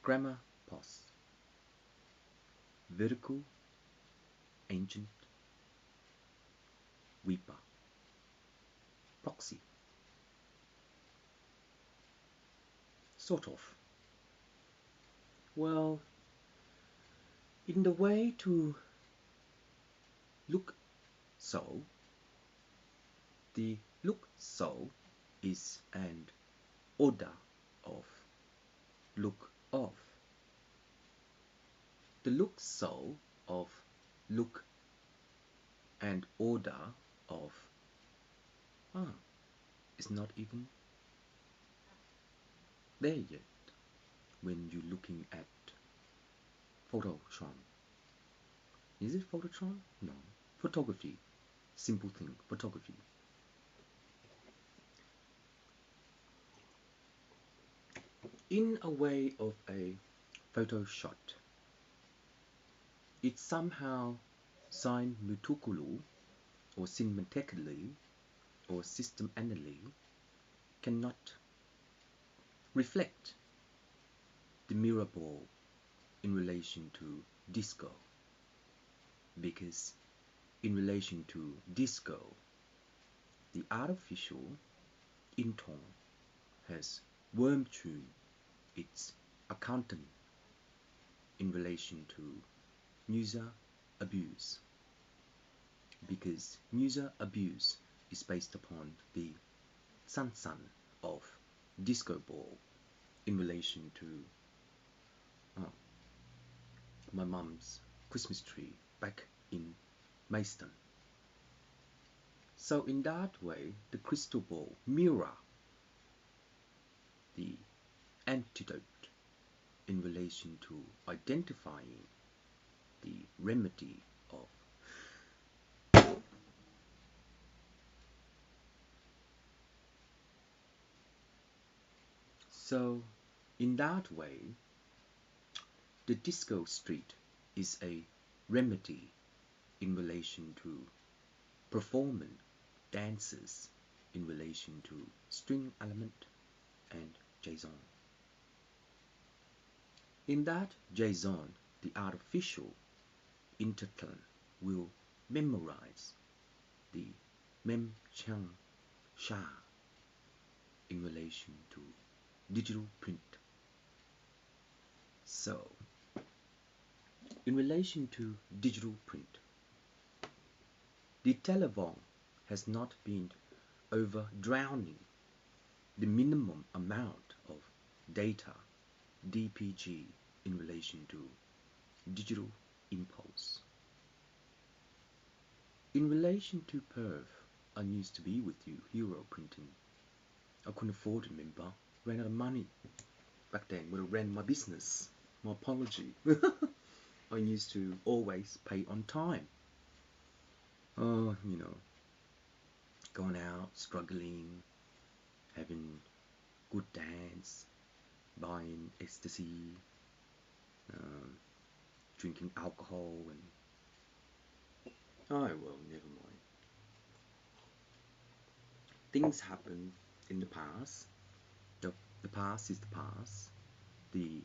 Grammar pos. Vertical, ancient, weeper, proxy. Sort of. Well, in the way to look so, the look so is an order of look of. The look so of look and order of is not even there yet when you're looking at Phototron. Is it Phototron? No. Photography. Simple thing. Photography. In a way of a photo shot, it somehow simultaneously or cinematically or systematically cannot reflect the mirror ball in relation to disco, because in relation to disco, the artificial intone has worm tuned its accountant in relation to user abuse, because user abuse is based upon the sun of disco ball in relation to my mum's Christmas tree back in Maidstone. So in that way, the crystal ball mirror the antidote in relation to identifying the remedy of so in that way, the disco street is a remedy in relation to performing dances in relation to string element and JSON. In that JSON, the artificial intertone will memorize the mem chang sha in relation to digital print. So, in relation to digital print, the telephone has not been over drowning the minimum amount of data DPG in relation to digital impulse. In relation to Perth, I used to be with you, hero printing. I couldn't afford it, remember? Ran out of money. Back then, when I ran my business. My apology. I used to always pay on time. Oh, you know, going out, struggling, having good dance, buying ecstasy, drinking alcohol, and oh well, never mind. Things happen in the past. The past is the past. The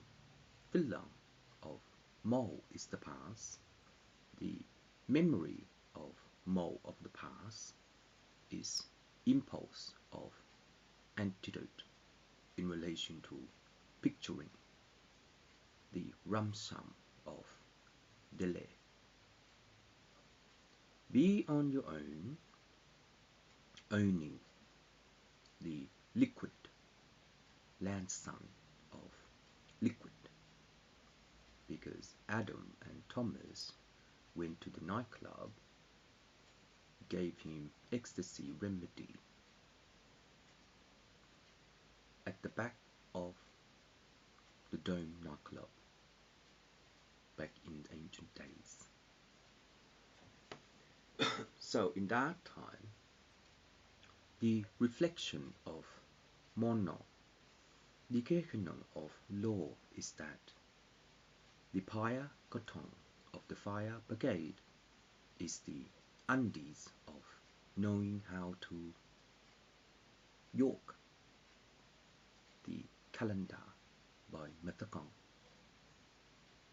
film of Mo is the past. The memory of Mo of the past is impulse of antidote in relation to picturing the rum-sum of delay. Be on your own, owning the liquid land-sum of liquid, because Adam and Thomas went to the nightclub, gave him ecstasy remedy at the back of the Dome nightclub back in the ancient days. So in that time, the reflection of mono, the canon of law is that the Pierre Coton of the fire brigade is the Andes of knowing how to York the calendar by Methacon.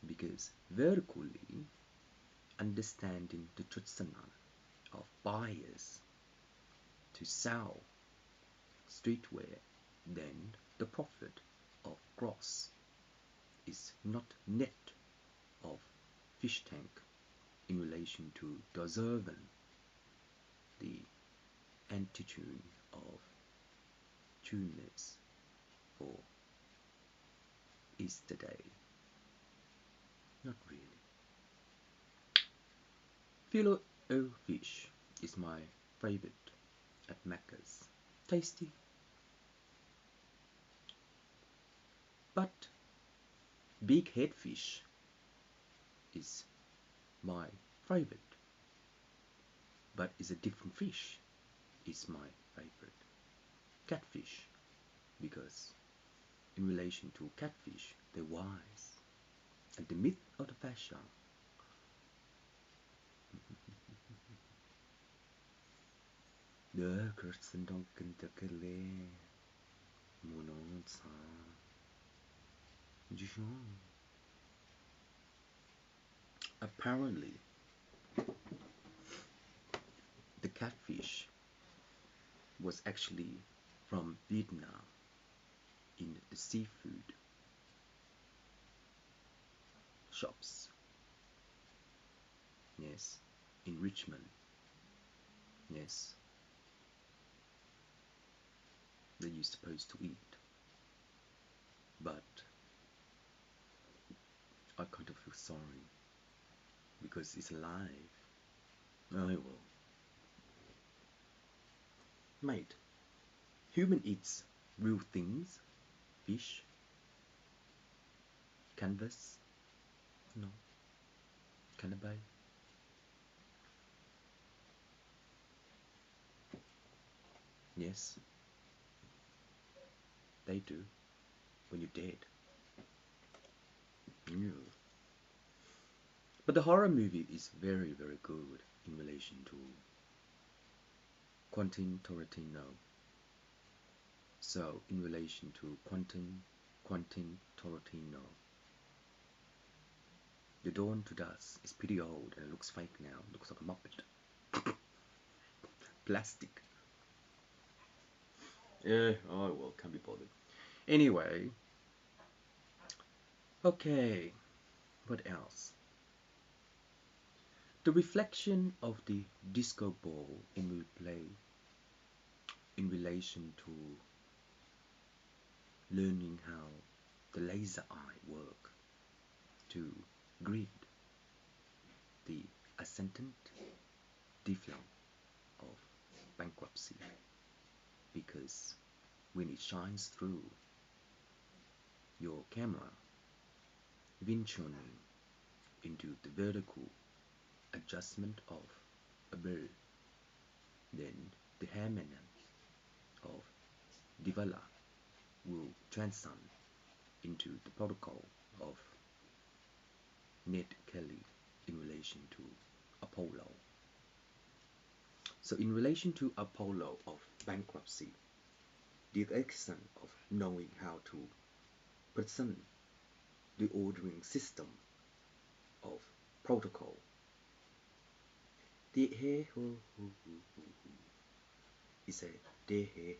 because vertically understanding the traditional of buyers to sell streetwear, then the profit of gross is not net of fish tank in relation to deserving the antitune of tuneness for Easter Day. Not really. Filet o fish is my favorite at Macca's. Tasty, but big head fish is my favorite, but is a different fish is my favorite. Catfish, because in relation to catfish, they're wise. And the myth of the fashion. The Kirsten Duncan Dekele Mononsa Dijon. Apparently, the catfish was actually from Vietnam in the seafood shops. Yes, in Richmond. Yes, that you're supposed to eat. But I kind of feel sorry because it's alive. I will. Mate, human eats real things, fish, canvas, no, cannibal. Yes, they do when you're dead. Yeah. But the horror movie is very, very good in relation to Quentin Tarantino. So, in relation to Quentin Tarantino, The Dawn to Dusk is pretty old and it looks fake now. It looks like a Muppet. Plastic. Yeah, oh well, can't be bothered. Anyway, okay, what else? The reflection of the disco ball in replay in relation to learning how the laser eye work to grid the ascendant deflation of bankruptcy, because when it shines through your camera eventually into the vertical adjustment of a bird, then the harmony of Divala will transcend into the protocol of Ned Kelly in relation to Apollo. So in relation to Apollo of bankruptcy, the extent of knowing how to present the ordering system of protocol. The he ho ho ho ho ho is a de he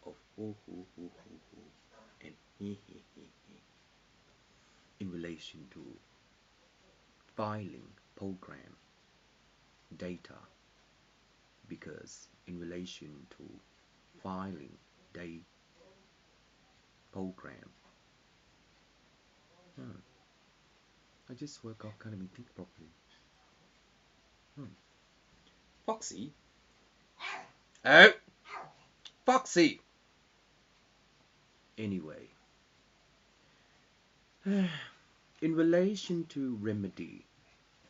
of ho ho ho ho ho and he in relation to filing program data, because in relation to filing data program, I just work out, can't even think properly. Foxy? Oh, Foxy! Anyway, in relation to remedy,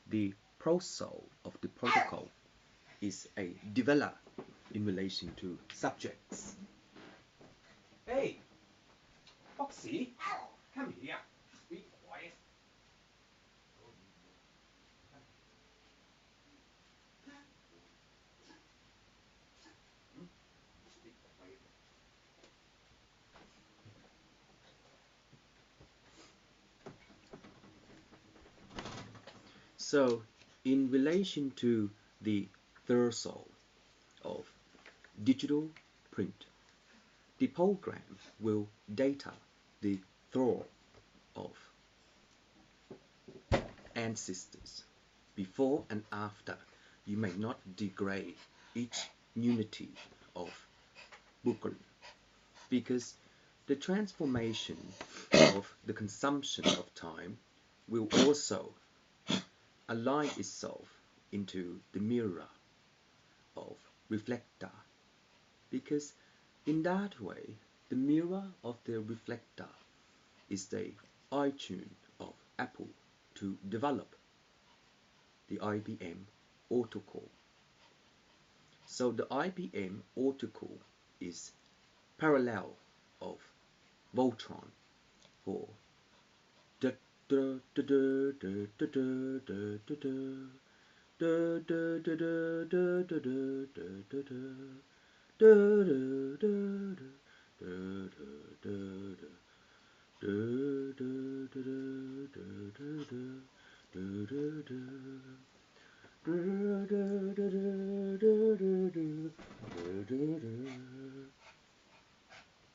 the prosole of the protocol is a develop in relation to subjects. Hey, Foxy, come here. Be quiet. Be quiet. So, in relation to the threshold of digital print, the program will data the throw of ancestors before and after. You may not degrade each unity of Brooklyn because the transformation of the consumption of time will also align itself into the mirror of reflector, because in that way the mirror of the reflector is the iTunes of Apple to develop the IBM autocore. So the IBM autocore is parallel of Voltron for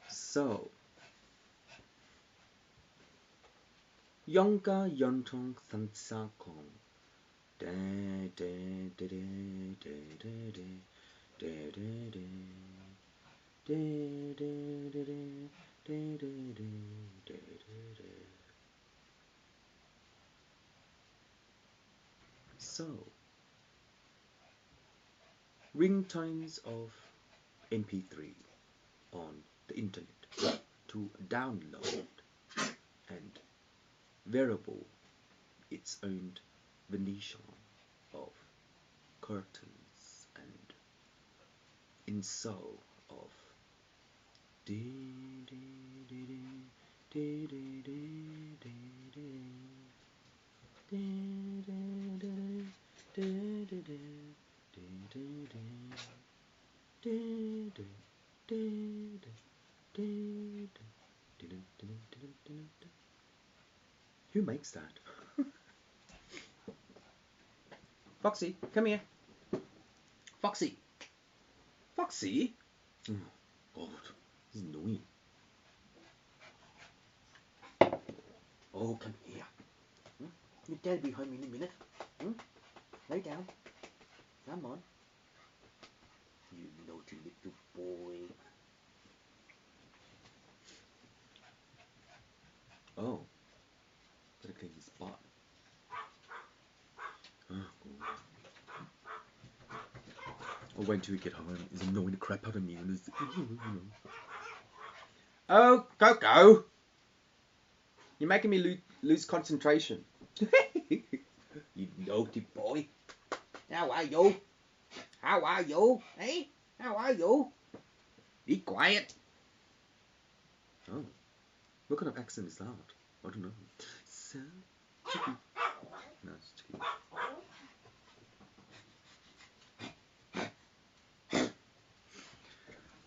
So, Yonka Yontong Sansa Kong. So, ringtones of MP3 on the internet to download and variable its own Venetian of curtains and insole of Who makes that? Foxy, come here. Foxy. Foxy? Oh, God, this is annoying. Oh, come here. Your dad will be home in a minute. Lay down. Come on. You naughty little boy. Oh, gotta clean his butt. Oh, God. I'll wait till we get home. He's annoying the crap out of me. And oh, Coco! You're making me lose concentration. You naughty boy. How are you? How are you? Hey? How are you? Be quiet. Oh, what kind of accent is that? I don't know. So, chicky. No, it's chicky.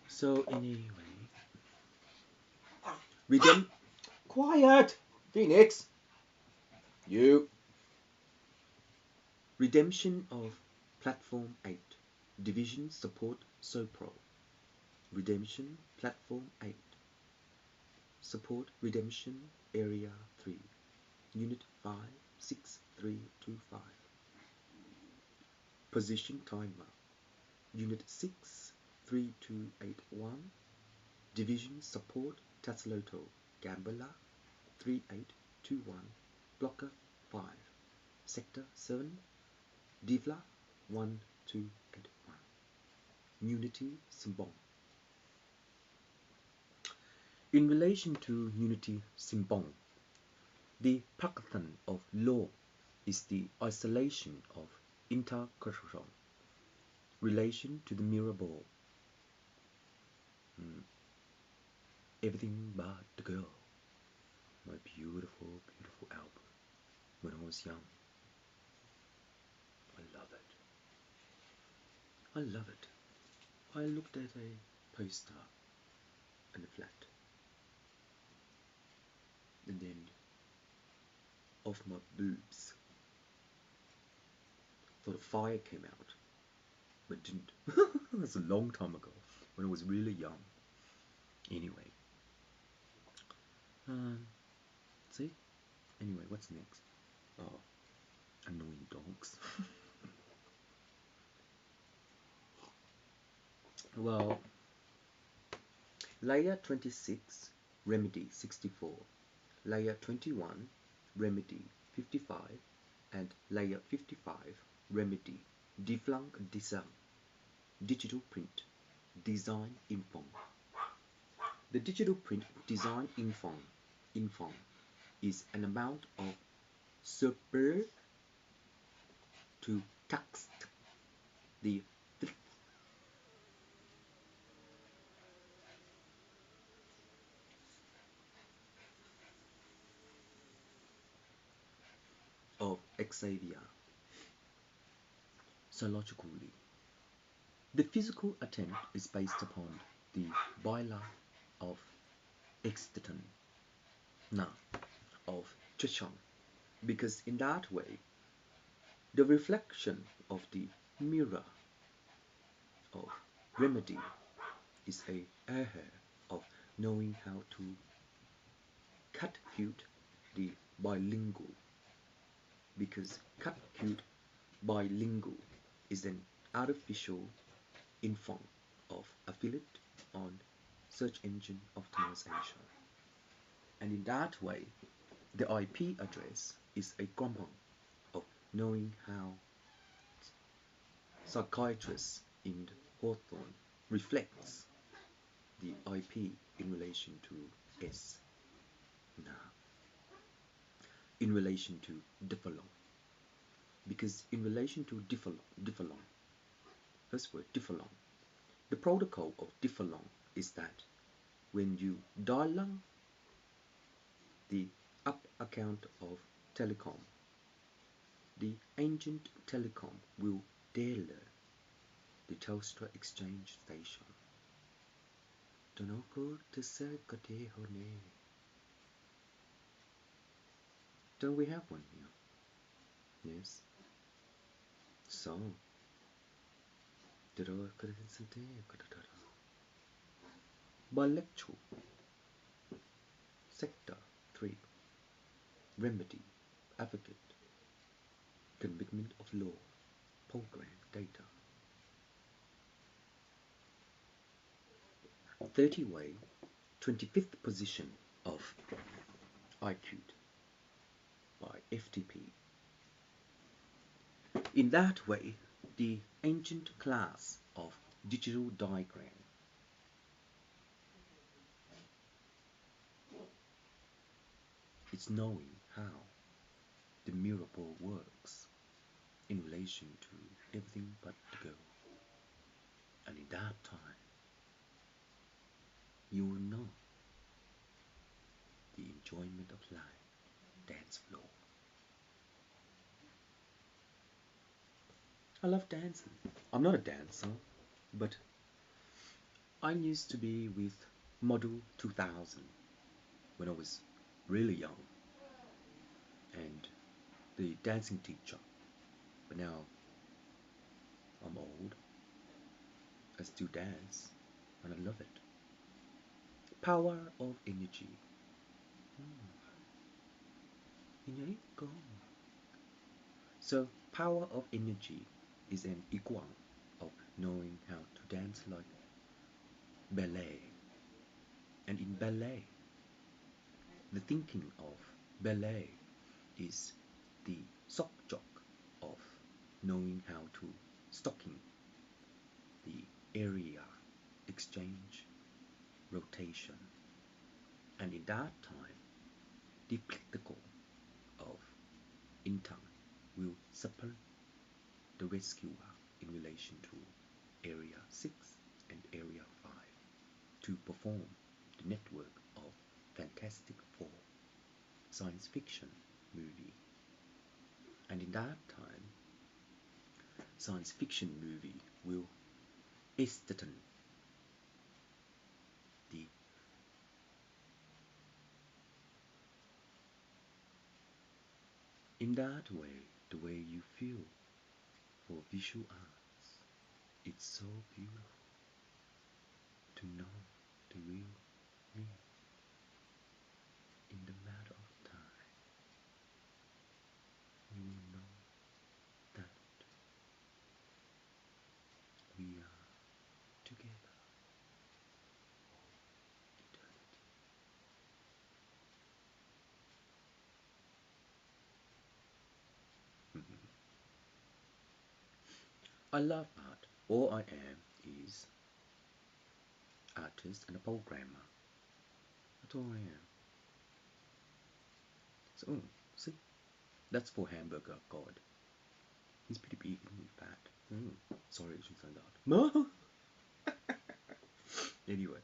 So, anyway. Quiet! Phoenix! You. Redemption of Platform 8. Division Support SoPro. Redemption Platform 8. Support Redemption Area 3. Unit 56325. Position Timer. Unit 63281. Division Support Tatsuloto Gambler 3821. Blocker 5. Sector 7. Divla 1281. Unity Simbong. In relation to Unity Simbong, the Pakatan of law is the isolation of intercultural relation to the mirror ball. Everything but the girl. My beautiful, beautiful album when I was young. I love it. I love it. I looked at a poster in a flat, and then of my boobs, thought a fire came out, but didn't. That's a long time ago, when I was really young. Anyway, see? Anyway, what's next? Oh, annoying dogs. Well, layer 26, remedy 64, layer 21, remedy 55, and layer 55, remedy deflung design, digital print, design info. The digital print design info is an amount of super to text the of Xavier. Zoologically, the physical attempt is based upon the bylaw of Exeton, now of Chesham, because in that way, the reflection of the mirror of remedy is a error of knowing how to catcute the bilingual, because catcute bilingual is an artificial info of affiliate on search engine optimization. And in that way, the IP address is a grammar of knowing how psychiatrists in Hawthorne reflects the IP in relation to S now, in relation to diffalong. Because in relation to diffalong, first word diffalong, the protocol of diffalong is that when you dial the up account of telecom, the ancient telecom will dial the Telstra exchange station. Don't we have one here? Yes. So, bilectual sector 3, remedy, advocate, commitment of law, program data. 30-way, 25th position of IQ by FTP. In that way, the ancient class of digital diagram is knowing how the mirror ball works in relation to everything but the girl. And in that time, you will know the enjoyment of life, dance floor. I love dancing. I'm not a dancer, but I used to be with Model 2000 when I was really young, and the dancing teacher. But now I'm old, I still dance, and I love it. Power of energy. Go. So, power of energy is an equal of knowing how to dance like ballet. And in ballet, the thinking of ballet is the sock jock of knowing how to stocking the area, exchange, rotation. And in that time, the practical of intern will support the rescuer in relation to Area 6 and Area 5 to perform the network of Fantastic Four science fiction movie. And in that time, science fiction movie will estheten the in that way, the way you feel for visual arts. It's so beautiful to know the real me in the matter of time. You will know that we are together eternity. I love art. All I am is artist and a programmer. That's all I am. So, see, that's for hamburger god. He's pretty big and fat. Sorry, I shouldn't say that. Anyway.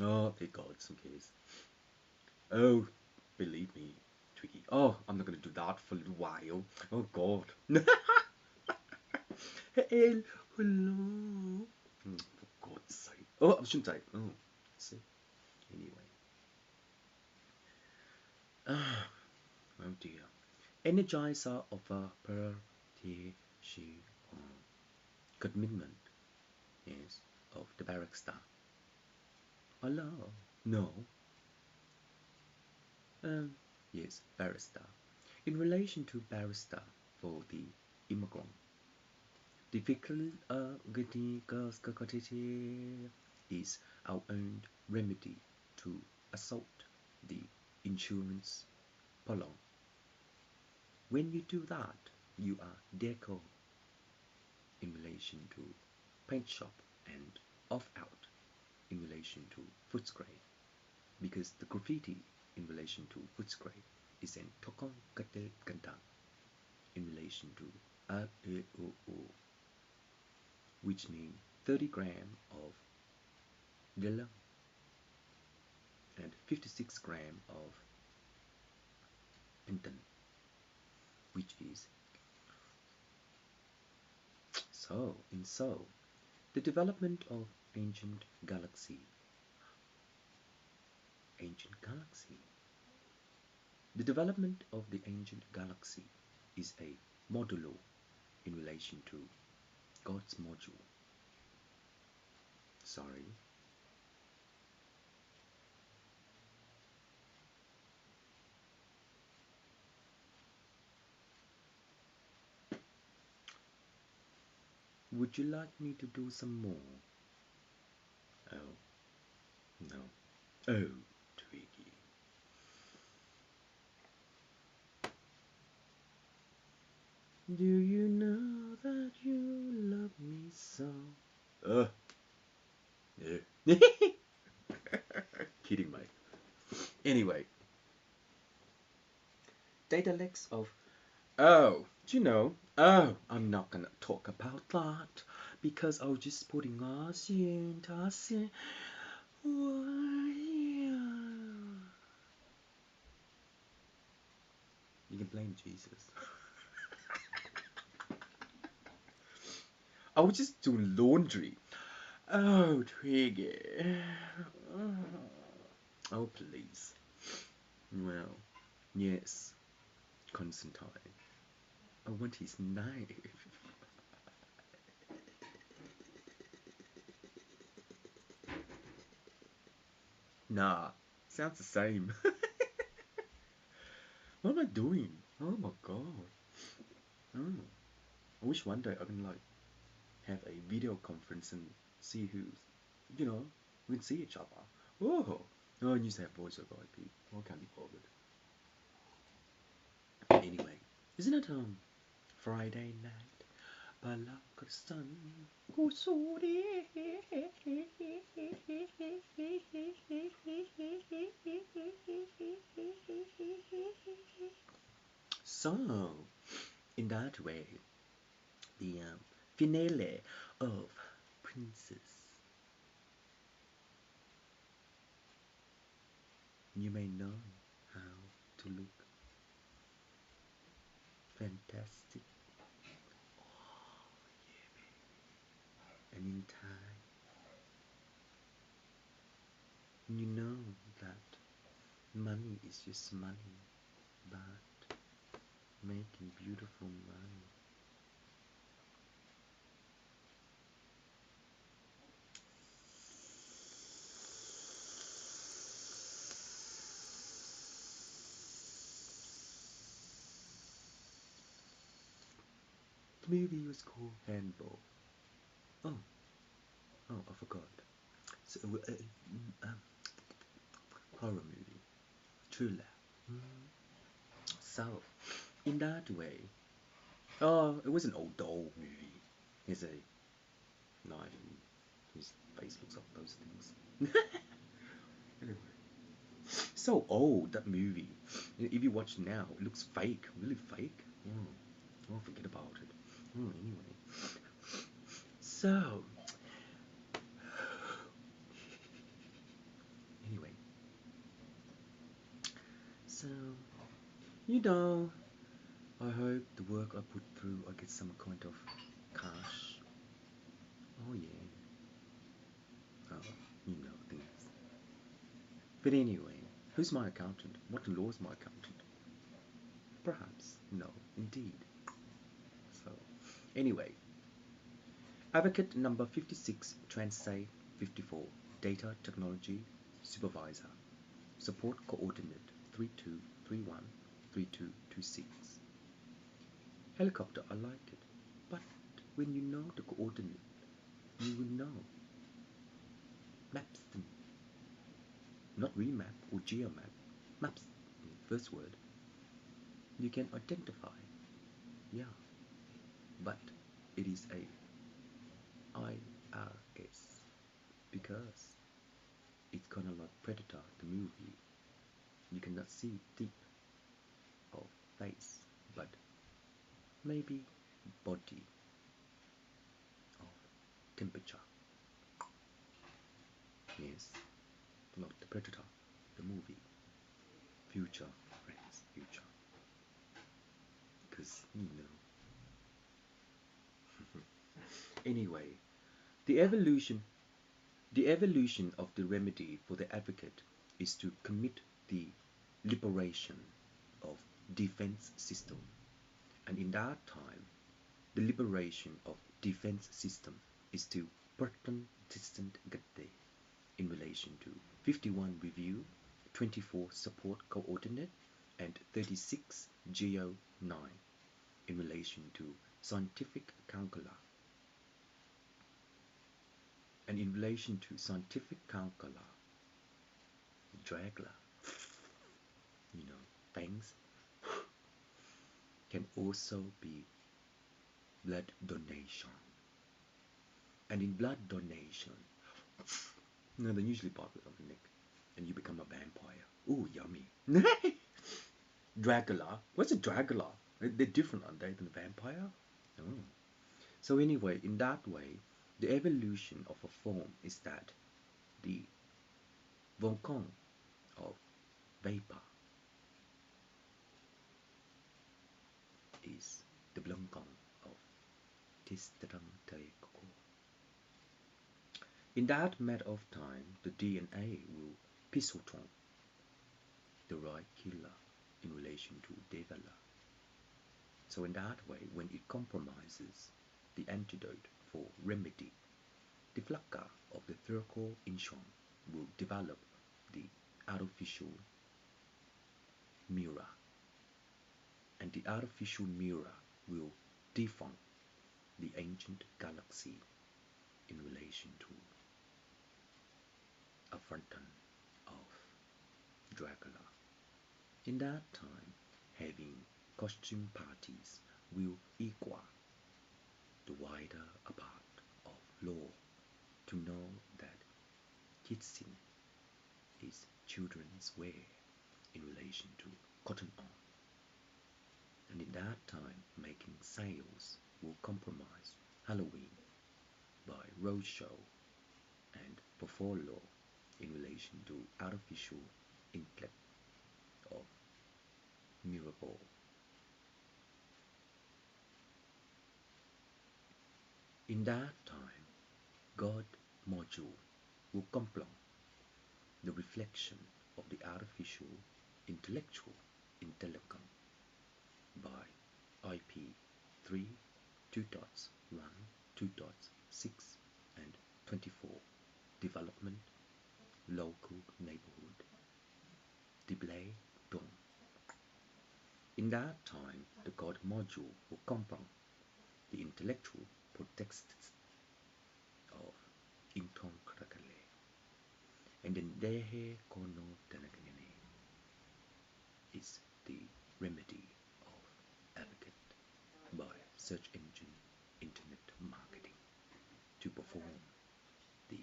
Oh, thank God, some case. Oh, believe me, Twiggy. Oh, I'm not gonna do that for a little while. Oh God. Hey, hello. For God's sake. Oh, I shouldn't say. Oh, see. Anyway. Oh dear. Energizer of a protection. Commitment. Yes, of the barrister. Hello. No. Yes, barrister. In relation to barrister for the immigrant, difficulty is our own remedy to assault the insurance polong. When you do that, you are deco in relation to paint shop and off out in relation to Footscray, because the graffiti in relation to Footscray is an tokong kate gandang in relation to a e o o, which means 30 grams of yellow and 56 grams of penton, which is so. The development of ancient galaxy. The development of the ancient galaxy is a modulo in relation to God's module. Sorry. Would you like me to do some more? Oh, no. Oh, Twiggy. Do you know that you love me so? Yeah. Kidding, mate. Anyway. Data leaks of... Oh, do you know? Oh, I'm not gonna talk about that because I was just putting us in. You can blame Jesus. I was just doing laundry. Oh, Twiggy. Oh, please. Well, yes, Constantine. I want his knife. Nah, sounds the same. What am I doing? Oh my God. Oh, I wish one day I can like have a video conference and see who's, we can see each other. Oh, I used to have voice over IP. I can't be bothered. Anyway, isn't it Friday night? Balakastan kusuri. So, in that way, the finale of Princess. You may know how to look fantastic. Oh, yeah, baby. And in time, you know that money is just money, but making beautiful money. The movie was called Handball. Oh, oh, I forgot. So, horror movie, thriller. So, in that way, oh, it was an old doll movie. There's a knife and his face looks like those things. Anyway, so old that movie. If you watch now, it looks fake, really fake. Oh, forget about it. Anyway, so anyway, so you know, I hope the work I put through, I get some kind of cash. Oh yeah. Oh, you know things. But anyway, who's my accountant? What law is my accountant? Perhaps. No, indeed. So, anyway, advocate number 56, Transay 54, data technology supervisor, support coordinate 32313226. Helicopter, I like it. But when you know the coordinate, you will know. Maps them. Not remap or geomap. Maps. First word. You can identify. Yeah. But it is a IRS because it's kind of like Predator, the movie. You cannot see deep of face, but maybe body of temperature. Yes, not the Predator, the movie. Future, friends, future. Because, you know. Anyway, the evolution the evolution of the remedy for the advocate is to commit the liberation of defense system. And in that time, the liberation of defense system is to Burton distant Gate in relation to 51 review, 24 support coordinate, and 36 Geo 9 in relation to scientific calcula. And in relation to scientific calcula, Dragler, you know, things can also be blood donation. And in blood donation, no, they usually pop it on the neck and you become a vampire. Ooh, yummy. Dracula. What's a Dracula? They're different, aren't they, than a vampire? Oh. So anyway, in that way, the evolution of a form is that the volcano of vapor is the blancon of Tistram Taekoko. In that matter of time, the DNA will pisoton the right killer in relation to Devala. So in that way, when it compromises the antidote for remedy, the flakka of the Thurko Inshon will develop the artificial mirror, and the artificial mirror will defunct the ancient galaxy in relation to a fountain of Dracula. In that time, having costume parties will equal the wider a part of law to know that kitsing is children's wear in relation to cotton on. And in that time, making sales will compromise Halloween by roadshow and before law in relation to artificial intellect of Mirabelle. In that time, God module will complete the reflection of the artificial intellectual intelligence by IP 3, 2 dots, 1, 2 dots, 6, and 24. Development, local neighborhood. Display done. In that time, the God module will compound the intellectual protexts of Inton Krakale, and then Dehe Kono Tanakane is the remedy of advocate by search engine internet marketing to perform the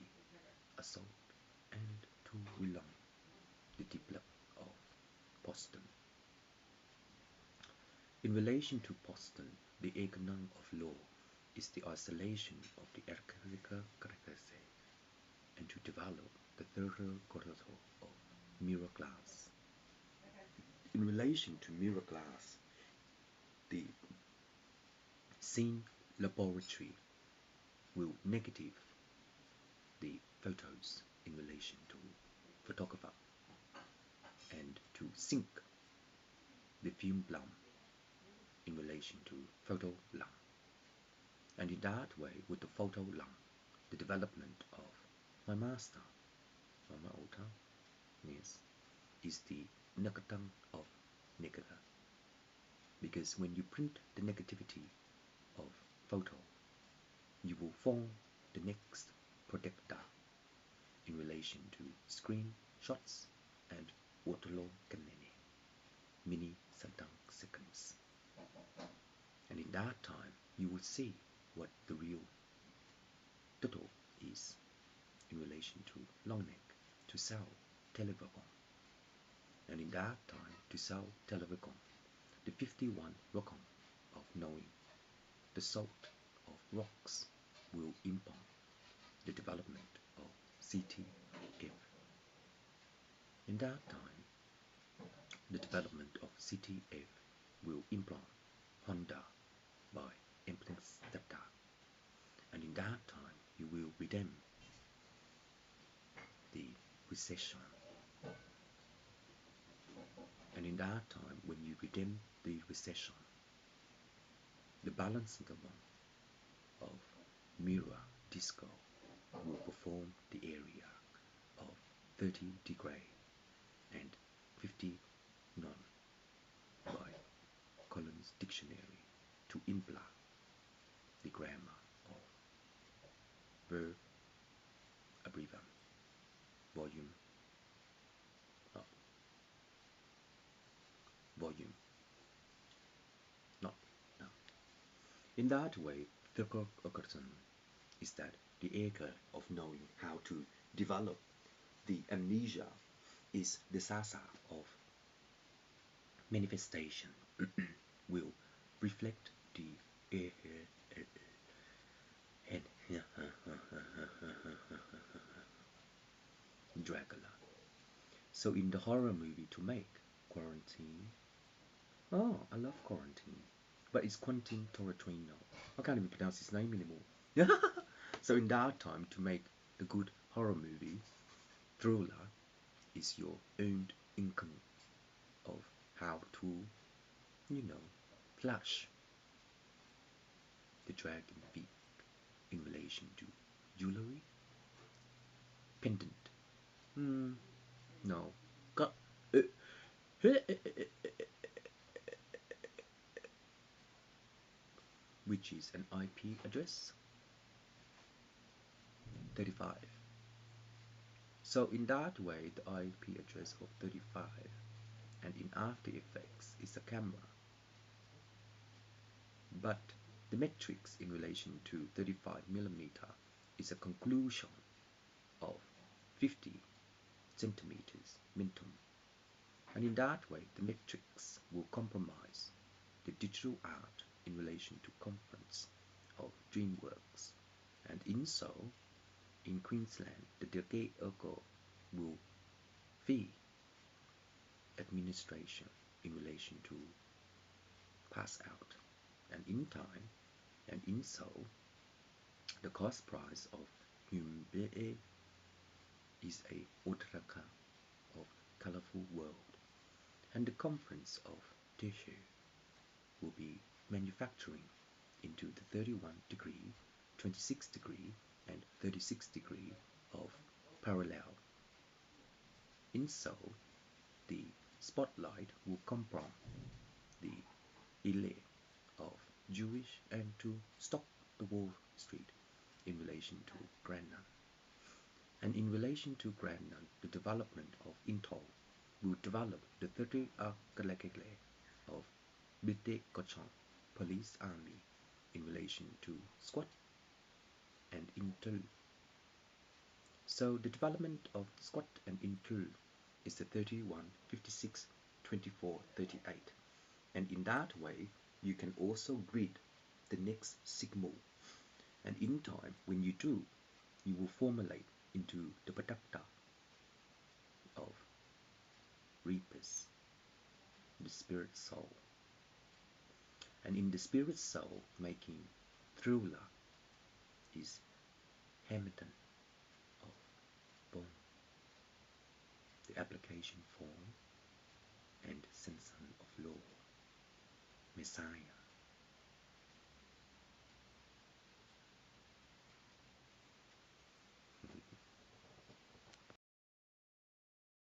assault and to belong the develop of Boston. In relation to Boston, the economic of law is the isolation of the archaic characters and to develop the thorough corridor of mirror glass. In relation to mirror glass, the scene laboratory will negative the photos in relation to photographer and to sync the film lump in relation to photo lump. And in that way, with the photo lump, the development of my master, Mama Ota, yes, is the negatang of negative. Because when you print the negativity of photo, you will form the next projector in relation to screenshots and waterlow kanene, mini seconds. And in that time, you will see what the real total is in relation to long neck to sell television. And in that time, to sell television, the 51 rocon of knowing the salt of rocks will impart the development of CTF. In that time, the development of CTF will implant Honda by implex data, and in that time you will redeem the recession. And in that time, when you redeem the recession, the balancing of mirror disco will perform the area of 30 degree and 50 none by Collins Dictionary to imply the grammar of verb abbrevium volume volume not now. In that way, the conclusion is that the acre of knowing how to develop the amnesia is the sasa of manifestation will reflect the Dracula. So in the horror movie to make Quarantine, oh, I love Quarantine, but it's Quentin Tarantino. I can't even pronounce his name anymore. So in that time to make the good horror movie, thriller is your own income of how to, flash the dragon feet in relation to jewelry, pendant. No. Which is an IP address 35. So in that way, the IP address of 35 and in After Effects is a camera. But the matrix in relation to 35mm is a conclusion of 50 centimeters minimum. And in that way, the matrix will compromise the digital art in relation to conference of DreamWorks. And in so, in Queensland, the delegate Ergo will fee administration in relation to pass out. And in time, and in so, the cost price of Humbe is a Utraka of colorful world, and the conference of tissue will be manufacturing into the 31 degree, 26 degree, and 36 degree of parallel. In so, the spotlight will come from the elite of Jewish and to stop the Wall Street in relation to Grand Nun. And in relation to Grand Nun, the development of Intel will develop the 30 Arcalekele of British Cochon Police Army in relation to Squat and Intel. So the development of Squat and Intel is the 31, 56, 24, 38. And in that way, you can also grid the next signal. And in time, when you do, you will formulate into the producta of Reapers, the spirit soul. And in the spirit soul making, Thrula is Hamilton of Bone, the application form, and Senson of law, Messiah.